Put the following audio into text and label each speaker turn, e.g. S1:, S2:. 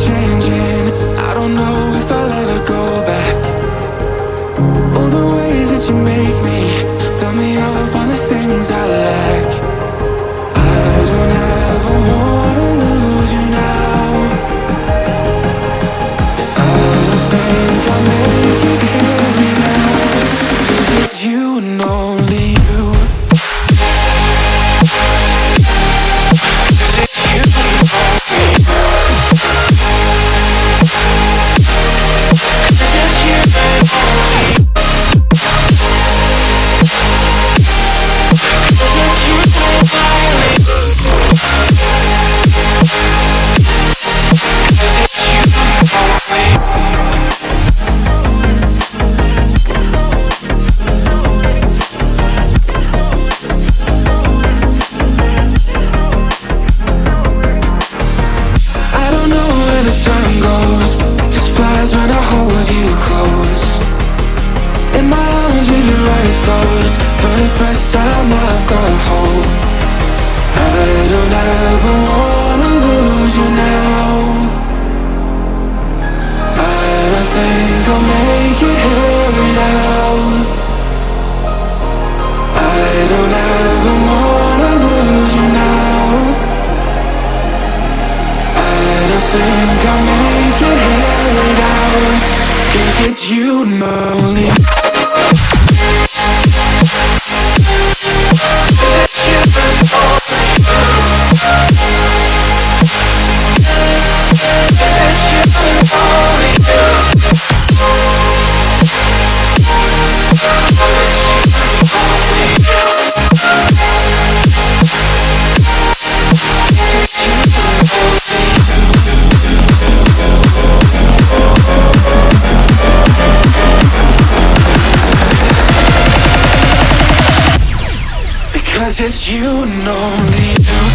S1: changing. I don't know if I'll ever go back. All the ways that you make me, build me up on the things I lack. I don't ever wanna lose you now, 'cause I don't think I'll make it here without. 'Cause it's you and only you. When I hold you close in my arms with your eyes closed, for the first time I've got hope. I don't ever wanna lose you now. I don't think I'll make it here without. I don't ever wanna lose you now. I don't think I'll make it here without. 'Cause it's you and only. Because it's you and only you.